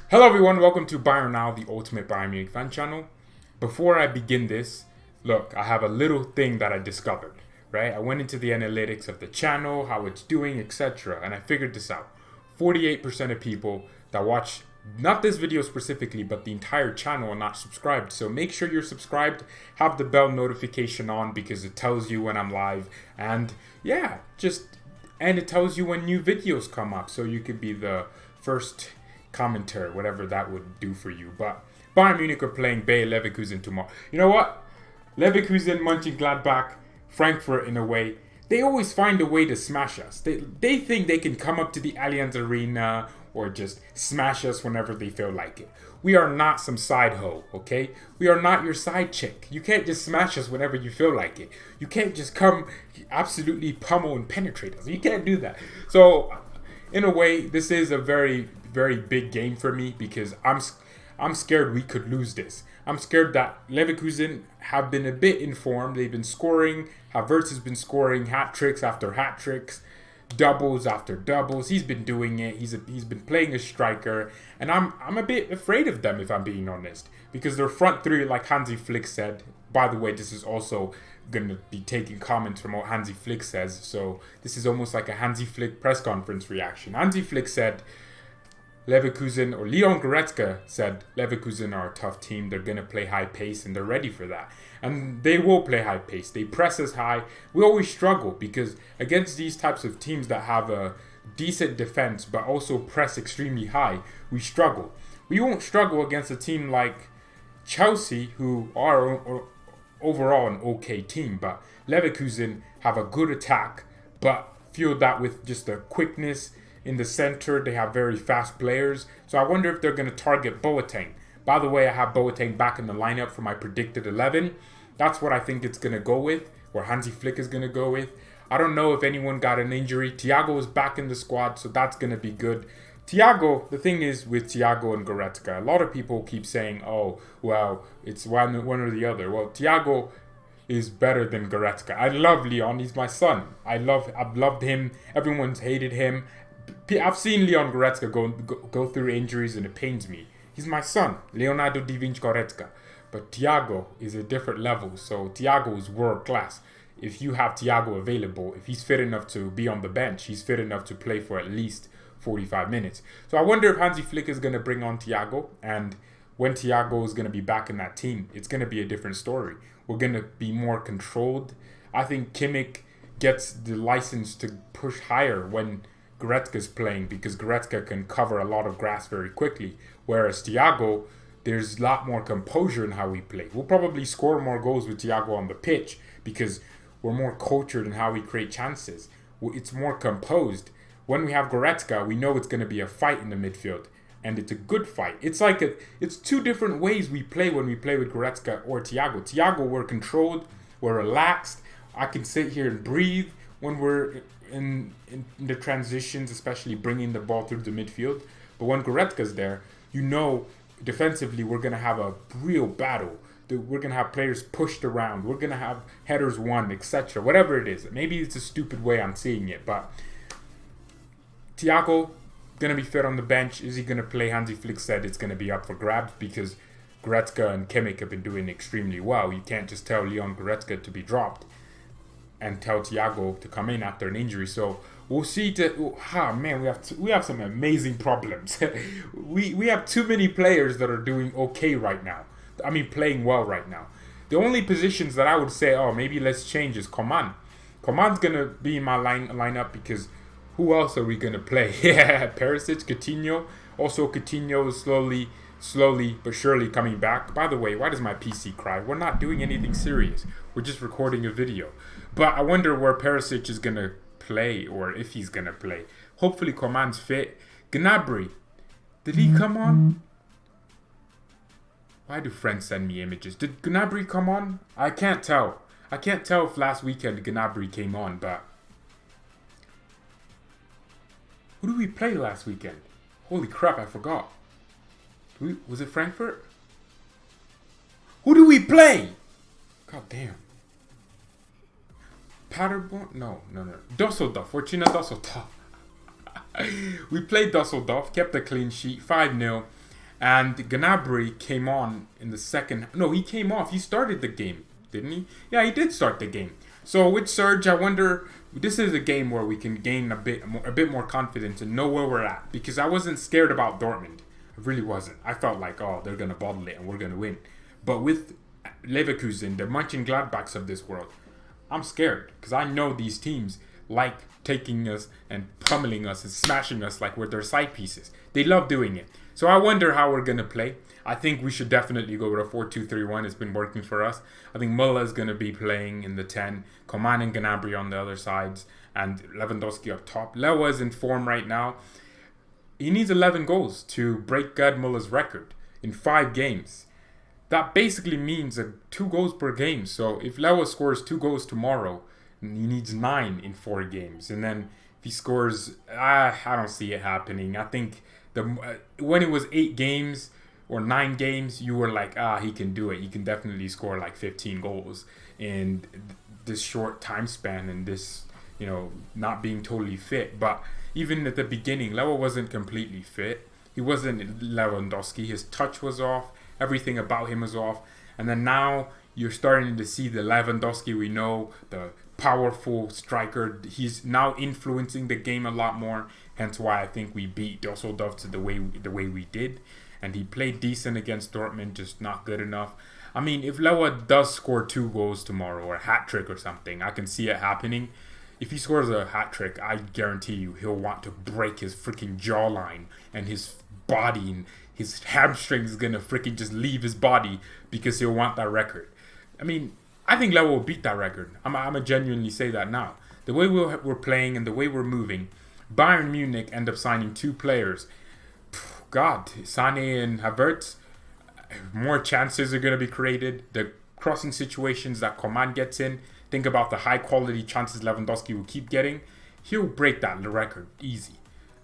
Hello everyone, welcome to BayernNow, the ultimate Bayern Munich fan channel. Before I begin this, look, I have a little thing that I discovered, right? I went into the analytics of the channel, how it's doing, etc. And I figured this out. 48% of people that watch, not this video specifically, but the entire channel are not subscribed. So make sure you're subscribed, have the bell notification on because it tells you when I'm live. And yeah, and it tells you when new videos come up. So you could be the first commenter, whatever that would do for you. But Bayern Munich are playing Bayer Leverkusen tomorrow. You know what? Leverkusen, Mönchengladbach, Frankfurt, in a way, they always find a way to smash us. They think they can come up to the Allianz Arena or just smash us whenever they feel like it. We are not some side hoe, okay? We are not your side chick. You can't just smash us whenever you feel like it. You can't just come absolutely pummel and penetrate us. You can't do that. So, in a way, this is a very big game for me because I'm scared we could lose this. I'm scared that Leverkusen have been a bit in form. They've been scoring. Havertz has been scoring hat tricks after hat tricks, doubles after doubles. He's been doing it. He's been playing a striker, and I'm a bit afraid of them if I'm being honest because their front three, like Hansi Flick said. By the way, this is also going to be taking comments from what Hansi Flick says. So this is almost like a Hansi Flick press conference reaction. Hansi Flick said Leverkusen, or Leon Goretzka said Leverkusen are a tough team. They're going to play high pace and they're ready for that. And they will play high pace. They press us high. We always struggle because against these types of teams that have a decent defense but also press extremely high, we struggle. We won't struggle against a team like Chelsea, who are overall an okay team. But Leverkusen have a good attack, but fueled that with just the quickness in the center. They have very fast players. So I wonder if they're going to target Boateng. By the way, I have Boateng back in the lineup for my predicted 11. That's what I think it's going to go with, or Hansi Flick is going to go with. I don't know if anyone got an injury. Thiago is back in the squad, so that's going to be good. Thiago, the thing is with Thiago and Goretzka, a lot of people keep saying, oh, well, it's one or the other. Well, Thiago is better than Goretzka. I love Leon. He's my son. I've loved him. Everyone's hated him. I've seen Leon Goretzka go through injuries and it pains me. He's my son, Leonardo Di Vinci Goretzka. But Thiago is a different level. So Thiago is world class. If you have Thiago available, if he's fit enough to be on the bench, he's fit enough to play for at least 45 minutes. So I wonder if Hansi Flick is going to bring on Thiago. And when Thiago is going to be back in that team, it's going to be a different story. We're going to be more controlled. I think Kimmich gets the license to push higher when Goretzka's playing because Goretzka can cover a lot of grass very quickly. Whereas Thiago, there's a lot more composure in how we play. We'll probably score more goals with Thiago on the pitch because we're more cultured in how we create chances. It's more composed. When we have Goretzka, we know it's going to be a fight in the midfield. And it's a good fight. It's two different ways we play when we play with Goretzka or Thiago. Thiago, we're controlled, we're relaxed. I can sit here and breathe when we're in the transitions, especially bringing the ball through the midfield. But when Goretzka's there, you know defensively we're going to have a real battle. We're going to have players pushed around. We're going to have headers won, etc. Whatever it is. Maybe it's a stupid way I'm seeing it. But Thiago, going to be fit on the bench. Is he going to play? Hansi Flick said it's going to be up for grabs because Goretzka and Kimmich have been doing extremely well. You can't just tell Leon Goretzka to be dropped and tell Thiago to come in after an injury. So we'll see. Man, we have some amazing problems. we have too many players that are doing okay right now. I mean, playing well right now. The only positions that I would say, oh, maybe let's change is Coman. Coman's gonna be in my lineup because who else are we gonna play? Yeah, Perisic, Coutinho. Also, Coutinho is slowly but surely coming back. By the way, why does my PC cry? We're not doing anything serious. We're just recording a video. But I wonder where Perisic is going to play or if he's going to play. Hopefully Coman's fit. Gnabry, did he come on? Why do friends send me images? Did Gnabry come on? I can't tell. I can't tell if last weekend Gnabry came on, but who did we play last weekend? Holy crap, I forgot. Was it Frankfurt? Who do we play? God damn. Paderborn? No. Dusseldorf. Fortuna Dusseldorf. We played Dusseldorf, kept a clean sheet, 5-0. And Gnabry came on in the second. No, he came off. He started the game, didn't he? Yeah, he did start the game. So with Serge, I wonder. This is a game where we can gain a bit more confidence and know where we're at. Because I wasn't scared about Dortmund. I really wasn't. I felt like, oh, they're gonna bottle it and we're gonna win. But with Leverkusen, the Mönchengladbachs of this world, I'm scared because I know these teams like taking us and pummeling us and smashing us like we're their side pieces. They love doing it. So I wonder how we're going to play. I think we should definitely go with a 4-2-3-1. It's been working for us. I think Muller is going to be playing in the 10, Coman and Gnabry on the other sides, and Lewandowski up top. Lewa is in form right now. He needs 11 goals to break Gerd Muller's record in 5 games. That basically means 2 goals per game. So if Lewa scores 2 goals tomorrow, he needs 9 in 4 games. And then if he scores, I don't see it happening. I think when it was 8 games or 9 games, you were like, he can do it. He can definitely score like 15 goals in this short time span and this, not being totally fit. But even at the beginning, Lewa wasn't completely fit. He wasn't Lewandowski. His touch was off. Everything about him was off. And then now you're starting to see the Lewandowski we know, the powerful striker. He's now influencing the game a lot more. Hence why I think we beat Düsseldorf to the way we did. And he played decent against Dortmund, just not good enough. I mean, if Lewa does score 2 goals tomorrow or a hat-trick or something, I can see it happening. If he scores a hat-trick, I guarantee you he'll want to break his freaking jawline and his body, and his hamstring is going to freaking just leave his body because he'll want that record. I mean, I think Lewa will beat that record. I'm going to genuinely say that now. The way we're playing and the way we're moving, Bayern Munich end up signing 2 players. God, Sané and Havertz, more chances are going to be created. The crossing situations that Coman gets in, think about the high quality chances Lewandowski will keep getting. He'll break that record easy.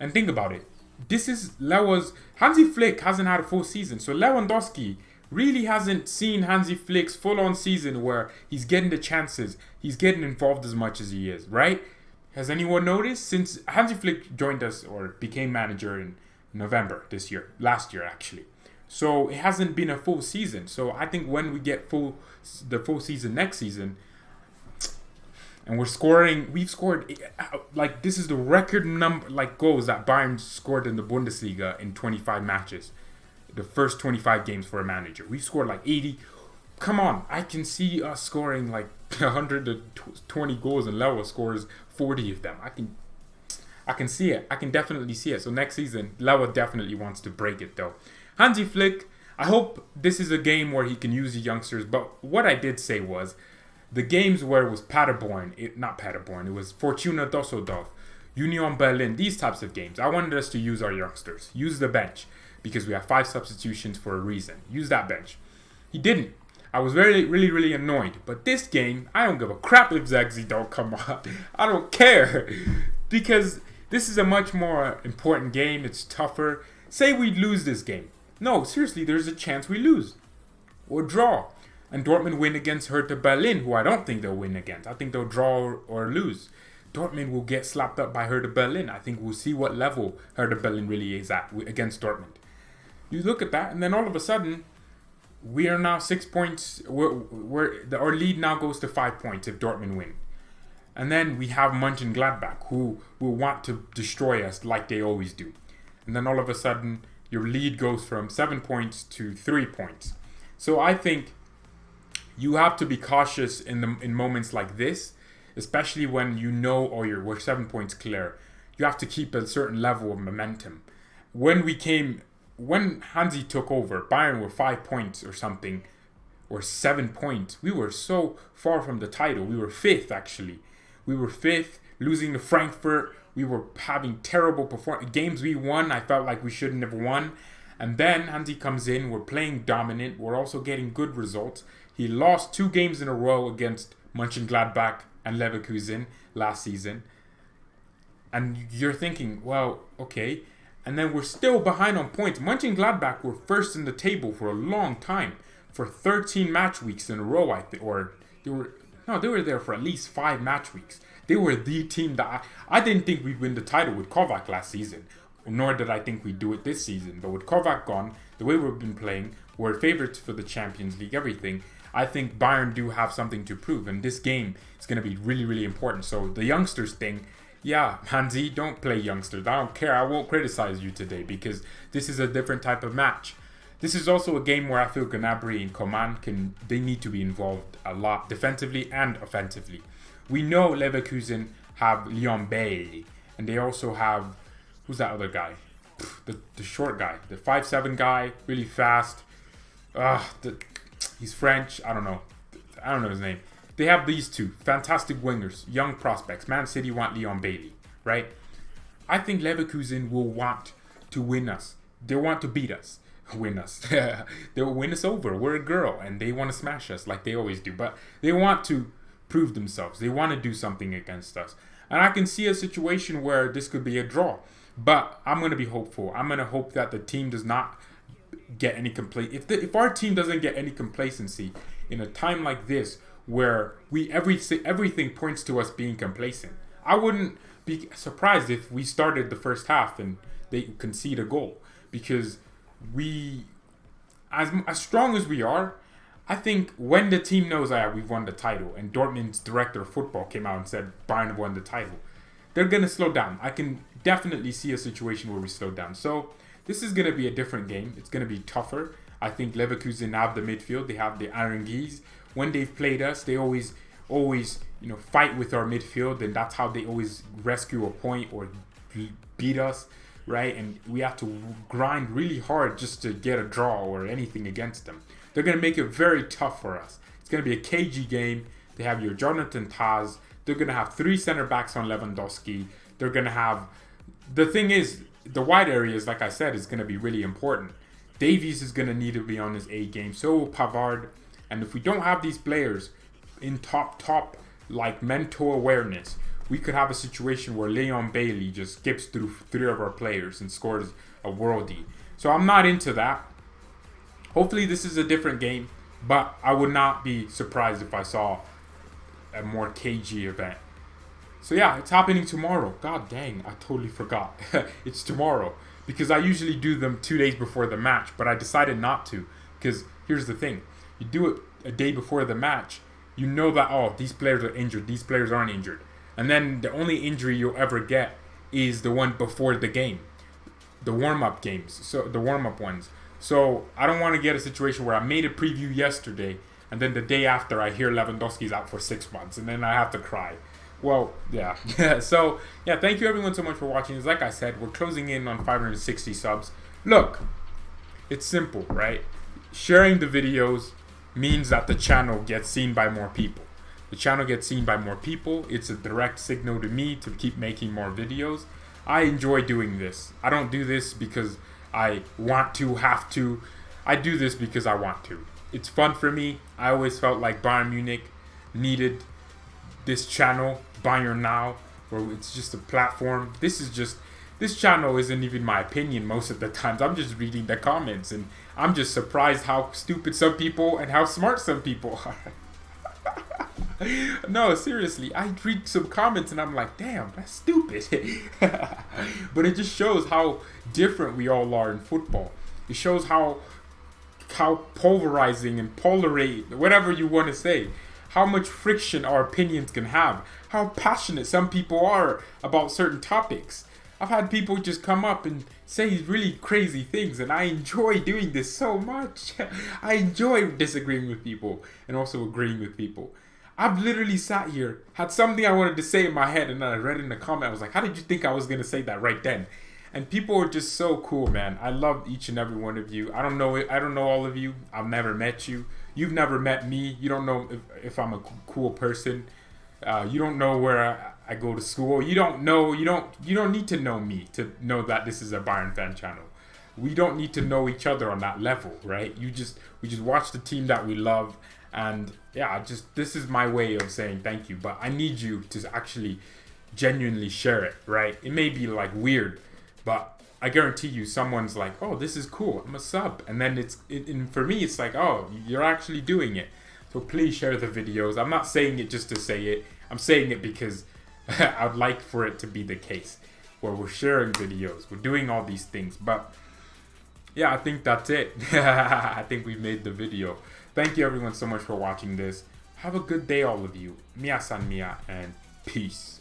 And think about it. This is Lewa's... Hansi Flick hasn't had a full season. So Lewandowski really hasn't seen Hansi Flick's full-on season where he's getting the chances. He's getting involved as much as he is, right? Has anyone noticed? Since Hansi Flick joined us or became manager in November last year actually. So it hasn't been a full season. So I think when we get the full season next season, and we've scored, like, this is the record number, like, goals that Bayern scored in the Bundesliga in 25 matches. The first 25 games for a manager. We've scored like 80. Come on, I can see us scoring like 120 goals and Lewa scores 40 of them. I can see it. I can definitely see it. So next season, Lewa definitely wants to break it though. Hansi Flick, I hope this is a game where he can use the youngsters. But what I did say was, the games where it was it was Fortuna Düsseldorf, Union Berlin, these types of games, I wanted us to use our youngsters. Use the bench. Because we have 5 substitutions for a reason. Use that bench. He didn't. I was really annoyed. But this game, I don't give a crap if Zagzi don't come on. I don't care. Because this is a much more important game. It's tougher. Say we lose this game. No, seriously, there's a chance we lose. Or draw. And Dortmund win against Hertha Berlin, who I don't think they'll win against. I think they'll draw or lose. Dortmund will get slapped up by Hertha Berlin. I think we'll see what level Hertha Berlin really is at against Dortmund. You look at that, and then all of a sudden, we are now 6 points. Our lead now goes to 5 points if Dortmund win. And then we have Mönchengladbach, who will want to destroy us like they always do. And then all of a sudden, your lead goes from 7 points to 3 points. So I think you have to be cautious in moments like this, especially when you know, we're 7 points clear. You have to keep a certain level of momentum. When Hansi took over, Bayern were 5 points or something, or 7 points. We were so far from the title. We were 5th, actually. We were 5th, losing to Frankfurt. We were having terrible games we won. I felt like we shouldn't have won. And then Hansi comes in. We're playing dominant. We're also getting good results. He lost 2 games in a row against Mönchengladbach and Leverkusen last season. And you're thinking, well, okay. And then we're still behind on points. Mönchengladbach were first in the table for a long time. For 13 match weeks in a row, I think. Or they were there for at least 5 match weeks. They were the team that I didn't think we'd win the title with Kovac last season. nor did I think we'd do it this season. But with Kovac gone, the way we've been playing, we're favorites for the Champions League, everything. I think Bayern do have something to prove, and this game is going to be really, really important. So the youngsters thing, yeah, Hansi, don't play youngsters. I don't care. I won't criticize you today because this is a different type of match. This is also a game where I feel Gnabry and Coman they need to be involved a lot defensively and offensively. We know Leverkusen have Leon Bailey, and they also have, who's that other guy? The short guy, the 5'7" guy, really fast. He's French. I don't know his name. They have these two fantastic wingers, young prospects. Man City want Leon Bailey, right? I think Leverkusen will want to win us. They want to beat us. Win us. They'll win us over. We're a girl, and they want to smash us like they always do. But they want to prove themselves. They want to do something against us. And I can see a situation where this could be a draw. But I'm going to be hopeful. I'm going to hope that the team does not get any if our team doesn't get any complacency in a time like this where everything points to us being complacent. I wouldn't be surprised if we started the first half and they concede a goal, because we, as strong as we are, I think when the team knows we've won the title, and Dortmund's director of football came out and said Bayern won the title, they're going to slow down. I can definitely see a situation where we slow down. So this is going to be a different game. It's going to be tougher. I think Leverkusen have the midfield. They have the Arangis. When they've played us, they always fight with our midfield, and that's how they always rescue a point or beat us, right? And we have to grind really hard just to get a draw or anything against them. They're going to make it very tough for us. It's going to be a cagey game. They have your Jonathan Taz. They're going to have 3 center backs on Lewandowski. They're going to have... The thing is, the wide areas, like I said, is going to be really important. Davies is going to need to be on his A game. So will Pavard. And if we don't have these players in top, like mental awareness, we could have a situation where Leon Bailey just skips through 3 of our players and scores a worldie. So I'm not into that. Hopefully this is a different game, but I would not be surprised if I saw a more cagey event. So yeah, it's happening tomorrow. God dang, I totally forgot. It's tomorrow, because I usually do them 2 days before the match, but I decided not to, because here's the thing. You do it a day before the match, you know that, these players are injured, these players aren't injured. And then the only injury you'll ever get is the one before the game. The warm-up games, so the warm-up ones. So I don't want to get a situation where I made a preview yesterday, and then the day after I hear Lewandowski's out for 6 months, and then I have to cry. Well, yeah. So, yeah, thank you everyone so much for watching. Like I said, we're closing in on 560 subs. Look, it's simple, right? Sharing the videos means that the channel gets seen by more people. The channel gets seen by more people. It's a direct signal to me to keep making more videos. I enjoy doing this. I don't do this because I want to, have to. I do this because I want to. It's fun for me. I always felt like Bayern Munich needed this channel, BayernNow, where it's just a platform. This channel isn't even my opinion most of the times. I'm just reading the comments, and I'm just surprised how stupid some people and how smart some people are. No, seriously, I read some comments and I'm like, damn, that's stupid. But it just shows how different we all are in football. It shows how pulverizing and whatever you want to say, how much friction our opinions can have, how passionate some people are about certain topics. I've had people just come up and say really crazy things, and I enjoy doing this so much. I enjoy disagreeing with people and also agreeing with people. I've literally sat here, had something I wanted to say in my head, and then I read it in a comment. I was like, how did you think I was going to say that right then? And people are just so cool, man. I love each and every one of you. I don't know all of you. I've never met you. You've never met me. You don't know if I'm a cool person. You don't know where I go to school. You don't need to know me to know that this is a Bayern fan channel. We don't need to know each other on that level, right? We just watch the team that we love, and yeah, this is my way of saying thank you. But I need you to actually genuinely share it, right? It may be like weird, but I guarantee you someone's like, oh, this is cool, I'm a sub. And then for me, it's like, oh, you're actually doing it. So please share the videos. I'm not saying it just to say it. I'm saying it because I'd like for it to be the case. where we're sharing videos, we're doing all these things. But yeah, I think that's it. I think we made the video. Thank you everyone so much for watching this. Have a good day, all of you. Mia san mia, and peace.